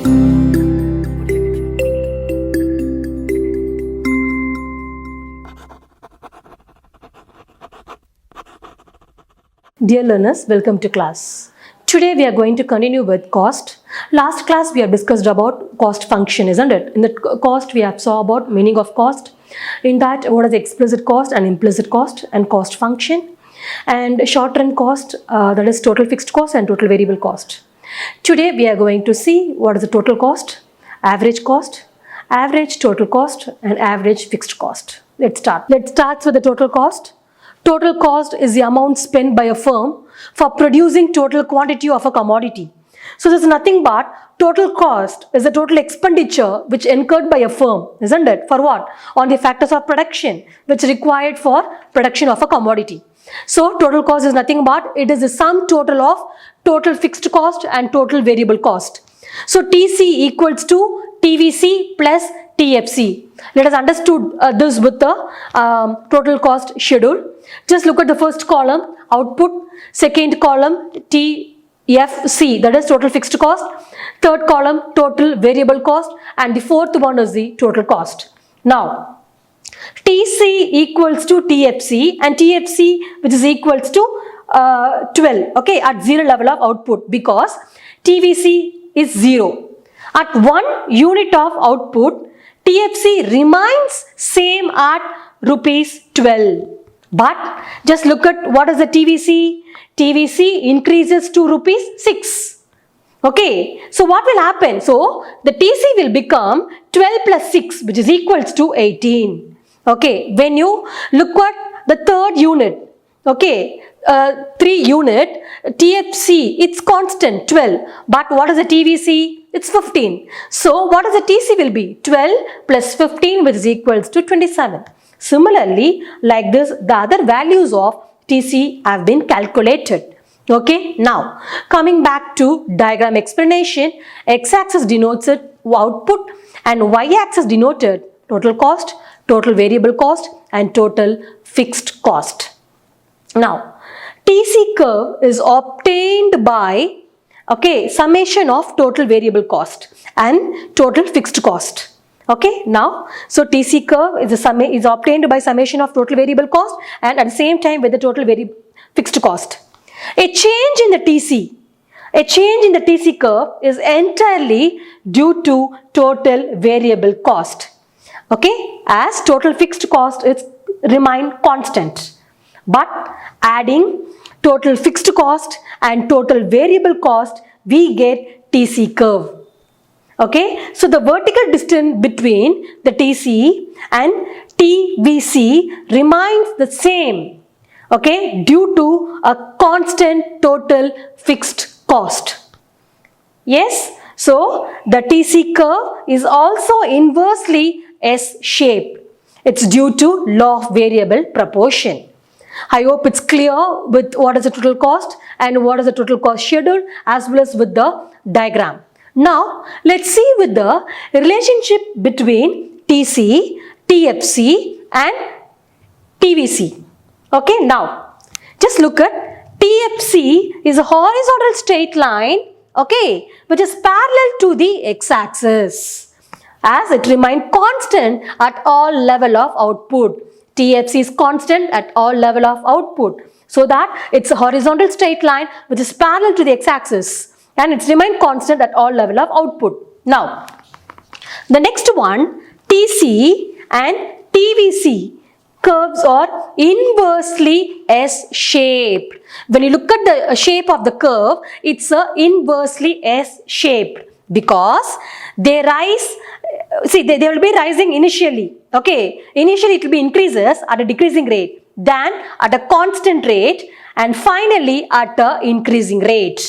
Dear learners, welcome to class. Today we are going to continue with cost. Last class we have discussed about cost function, isn't it? In the cost we have saw about meaning of cost. In that, what is explicit cost and implicit cost and cost function. And short-run cost, that is total fixed cost and total variable cost. Today we are going to see what is the total cost, average total cost and average fixed cost. Let's start. Let's start with the total cost. Total cost is the amount spent by a firm for producing total quantity of a commodity. So there's nothing but total cost is the total expenditure which incurred by a firm, isn't it? For what? On the factors of production which required for production of a commodity. So total cost is nothing but it is the sum total of total fixed cost and total variable cost. So TC equals to TVC plus TFC. Let us understood this with the total cost schedule. Just look at the first column, output, second column, TFC, that is total fixed cost, third column, total variable cost, and the fourth one is the total cost. Now, TC equals to TFC and TFC which is equals to 12, okay, at 0 level of output because TVC is 0. At 1 unit of output, TFC remains same at rupees 12. But just look at what is the TVC. TVC increases to rupees 6. Okay, so what will happen? So the TC will become 12 plus 6 which is equals to 18. Okay, when you look at the third unit, okay, 3 unit, TFC, it's constant 12. But what is the TVC? It's 15. So what is the TC will be? 12 plus 15 which is equals to 27. Similarly, like this, the other values of TC have been calculated. Okay, now coming back to diagram explanation, x-axis denotes it output and y-axis denoted total cost, total variable cost and total fixed cost. Now, TC curve is obtained by summation of total variable cost and total fixed cost. Okay, now, so TC curve is obtained by summation of total variable cost and at the same time with the total fixed cost. A change in the TC curve is entirely due to total variable cost. Okay, as total fixed cost is remain constant. But adding total fixed cost and total variable cost, we get TC curve. Okay, so the vertical distance between the TC and TVC remains the same, okay, due to a constant total fixed cost. Yes, so the TC curve is also inversely S-shaped. It's due to law of variable proportion. I hope it's clear with what is the total cost and what is the total cost schedule as well as with the diagram. Now, let's see with the relationship between TC, TFC and TVC. Okay, now, just look at TFC is a horizontal straight line, okay, which is parallel to the x-axis as it remains constant at all level of output. TFC is constant at all level of output. So that it's a horizontal straight line which is parallel to the x-axis and it's remained constant at all level of output. Now, the next one, TC and TVC curves are inversely S-shaped. When you look at the shape of the curve, it's inversely S-shaped because they rise, see they will be rising initially. Okay, initially it will be increases at a decreasing rate, then at a constant rate and finally at a increasing rate.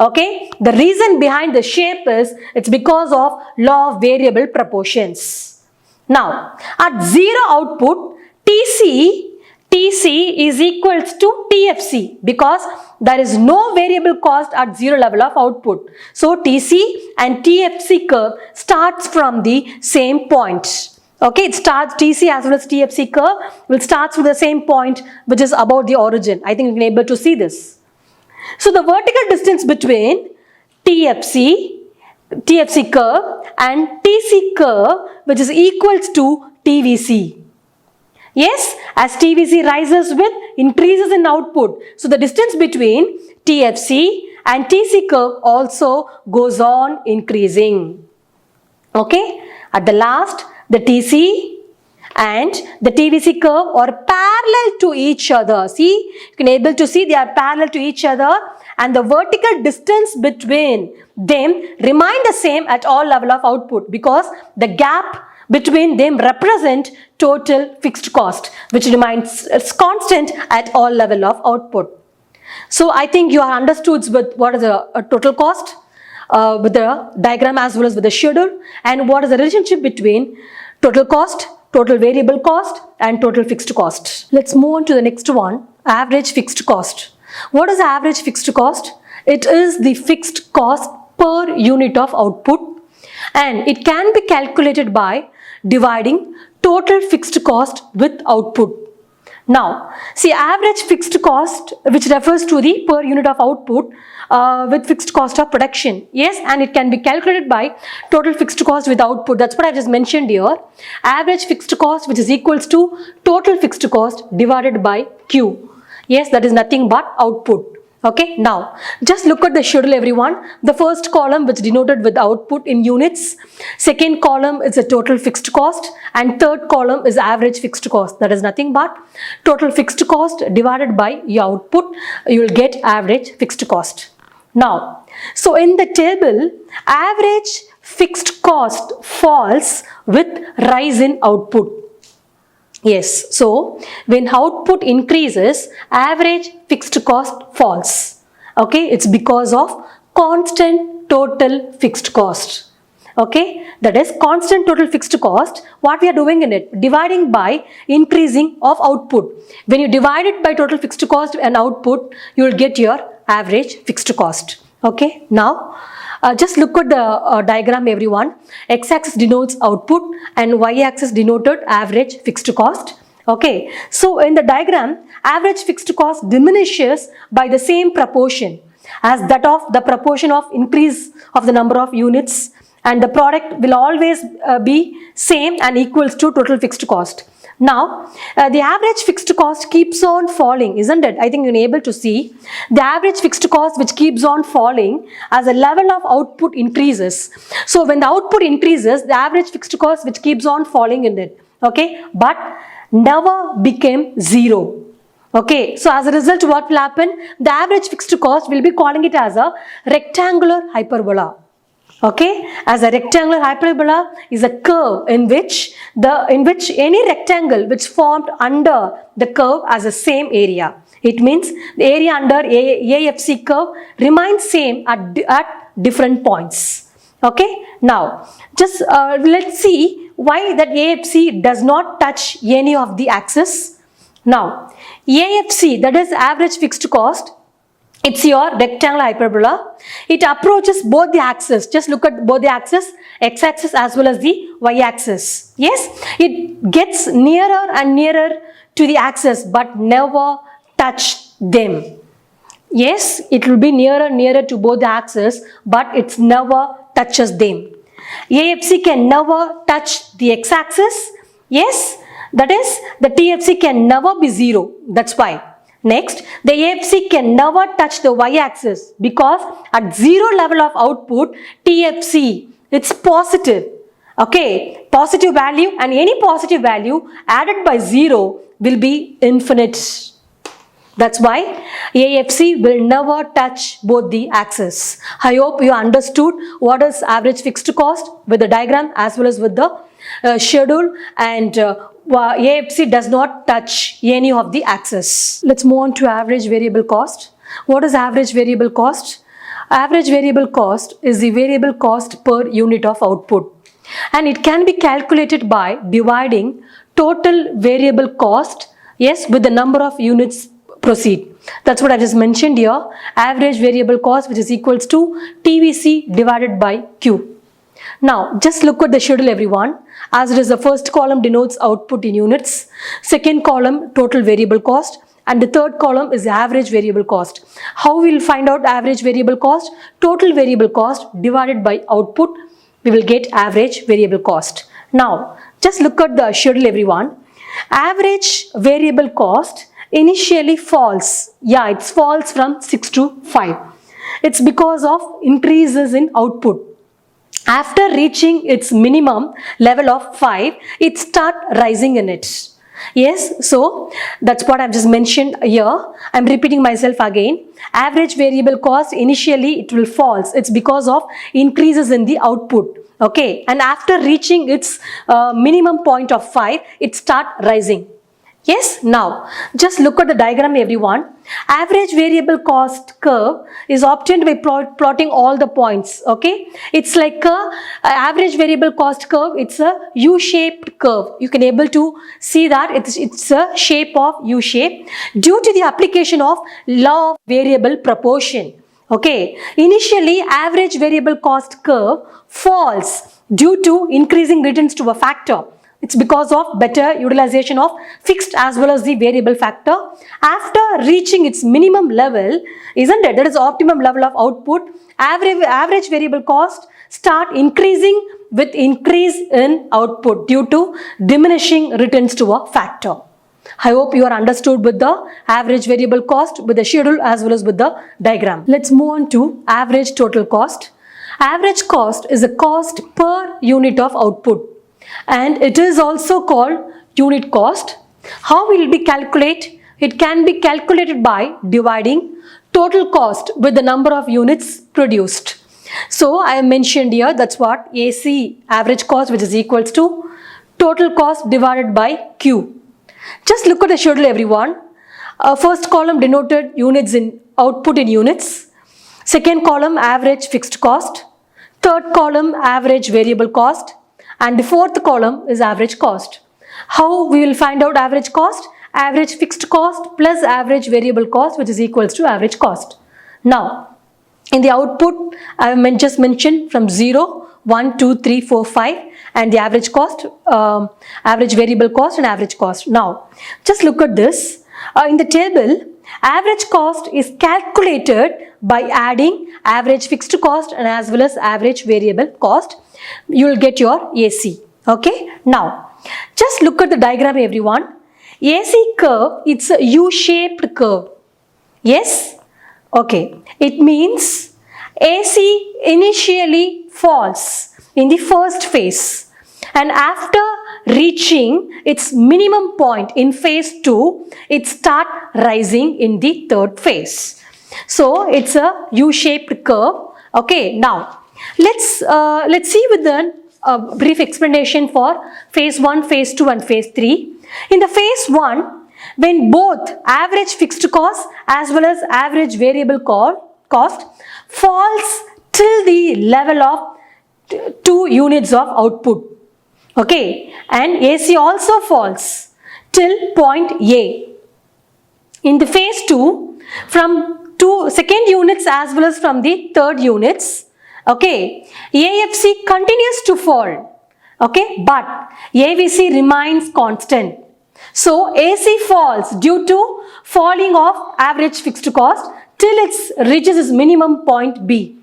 Okay, the reason behind the shape is it's because of law of variable proportions. Now, at 0 output, TC is equals to TFC because there is no variable cost at 0 level of output. So, TC and TFC curve starts from the same point. Okay, it starts TC as well as TFC curve will start from the same point which is about the origin. I think you can be able to see this. So the vertical distance between TFC, TFC curve and TC curve which is equals to TVC. Yes, as TVC rises with increases in output. So the distance between TFC and TC curve also goes on increasing. Okay, at the last the TC and the TVC curve are parallel to each other. See, you can able to see they are parallel to each other and the vertical distance between them remain the same at all level of output because the gap between them represent total fixed cost which remains constant at all level of output. So I think you are understood with what is a total cost with the diagram as well as with the schedule and what is the relationship between total cost, total variable cost and total fixed cost. Let's move on to the next one, average fixed cost. What is average fixed cost? It is the fixed cost per unit of output and it can be calculated by dividing total fixed cost with output. Now, see average fixed cost which refers to the per unit of output with fixed cost of production. Yes, and it can be calculated by total fixed cost with output. That's what I just mentioned here. Average fixed cost which is equals to total fixed cost divided by Q. Yes, that is nothing but output. Okay, now just look at the schedule everyone. The first column which denoted with output in units, second column is the total fixed cost and third column is average fixed cost. That is nothing but total fixed cost divided by your output. You will get average fixed cost. Now, so in the table, average fixed cost falls with rise in output. Yes, so when output increases, average fixed cost falls. Okay, it's because of constant total fixed cost. Okay, that is constant total fixed cost. What we are doing in it? Dividing by increasing of output. When you divide it by total fixed cost and output, you will get your average fixed cost. Okay, now just look at the diagram everyone. X-axis denotes output and Y-axis denoted average fixed cost. Okay, so in the diagram, average fixed cost diminishes by the same proportion as that of the proportion of increase of the number of units and the product will always be same and equals to total fixed cost. Now, the average fixed cost keeps on falling, isn't it? I think you're able to see the average fixed cost which keeps on falling as the level of output increases. So, when the output increases, the average fixed cost which keeps on falling in it, okay, but never became zero. Okay, so as a result, what will happen? The average fixed cost will be calling it as a rectangular hyperbola. Okay, as a rectangular hyperbola is a curve in which any rectangle which formed under the curve has the same area. It means the area under AFC curve remains same at different points. Okay, now just let's see why that AFC does not touch any of the axis. Now, AFC, that is average fixed cost, it's your rectangular hyperbola. It approaches both the axes. Just look at both the axes, x-axis as well as the y-axis. Yes, it gets nearer and nearer to the axis but never touch them. Yes, it will be nearer and nearer to both the axes but it never touches them. AFC can never touch the x-axis. Yes, that is the TFC can never be zero. That's why. Next, the AFC can never touch the y-axis because at zero level of output, TFC, it's positive. Okay, positive value and any positive value added by zero will be infinite. That's why AFC will never touch both the axes. I hope you understood what is average fixed cost with the diagram as well as with the schedule and AFC does not touch any of the axes. Let's move on to average variable cost. What is average variable cost? Average variable cost is the variable cost per unit of output and it can be calculated by dividing total variable cost, yes, with the number of units proceed. That's what I just mentioned here. Average variable cost which is equals to TVC divided by Q. Now, just look at the schedule everyone. As it is, the first column denotes output in units, second column total variable cost and the third column is average variable cost. How we will find out average variable cost? Total variable cost divided by output, we will get average variable cost. Now, just look at the schedule everyone. Average variable cost initially falls. Yeah, it falls from 6 to 5. It's because of increases in output. After reaching its minimum level of 5, it start rising in it. Yes, so that's what I've just mentioned here. I'm repeating myself again. Average variable cost initially it will falls. It's because of increases in the output. Okay, and after reaching its minimum point of 5, it start rising. Yes, now just look at the diagram everyone. Average variable cost curve is obtained by plotting all the points. Okay, it's like a average variable cost curve. It's a U-shaped curve. You can able to see that it's a shape of U-shape due to the application of law of variable proportion. Okay, initially average variable cost curve falls due to increasing returns to a factor. It's because of better utilization of fixed as well as the variable factor. After reaching its minimum level, isn't it? That is optimum level of output. Average variable cost start increasing with increase in output due to diminishing returns to a factor. I hope you are understood with the average variable cost, with the schedule as well as with the diagram. Let's move on to average total cost. Average cost is a cost per unit of output, and it is also called unit cost. How will it be calculated? It can be calculated by dividing total cost with the number of units produced. So I have mentioned here, that's what AC, average cost, which is equals to total cost divided by Q. Just look at the schedule everyone. First column denoted units in output in units. Second column average fixed cost. Third column average variable cost. And the fourth column is average cost. How we will find out average cost? Average fixed cost plus average variable cost, which is equals to average cost. Now, in the output, I have just mentioned from 0, 1, 2, 3, 4, 5 and the average cost, average variable cost and average cost. Now, just look at this. In the table, average cost is calculated by adding average fixed cost and as well as average variable cost. You will get your AC. Okay. Now, just look at the diagram everyone. AC curve, it's a U-shaped curve. Yes? Okay. It means AC initially falls in the first phase and after reaching its minimum point in phase 2, it start rising in the third phase. So it's a U-shaped curve. Okay, now let's see with the brief explanation for phase 1, phase 2 and phase 3. In the phase 1, when both average fixed cost as well as average variable cost falls till the level of 2 units of output. Okay, and AC also falls till point A. In the phase 2, from second units as well as from the third units, okay, AFC continues to fall, okay, but AVC remains constant. So AC falls due to falling of average fixed cost till it reaches its minimum point B.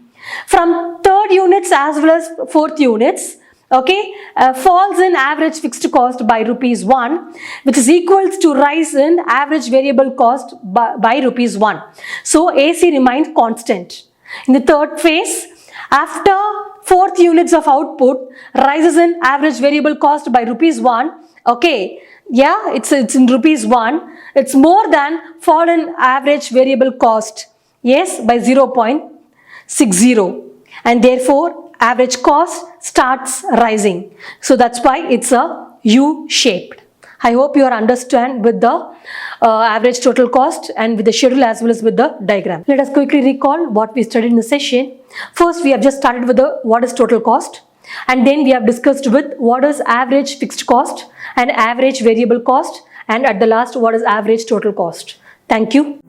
From third units as well as fourth units, okay, falls in average fixed cost by ₹1, which is equals to rise in average variable cost by ₹1. So AC remains constant. In the third phase, after fourth units of output rises in average variable cost by ₹1, okay, yeah, it's in ₹1, it's more than fall in average variable cost, yes, by 0.60, and therefore average cost starts rising. So that's why it's a U-shaped. I hope you are understand with the average total cost and with the schedule as well as with the diagram. Let us quickly recall what we studied in the session. First, we have just started with what is total cost, and then we have discussed with what is average fixed cost and average variable cost, and at the last what is average total cost. Thank you.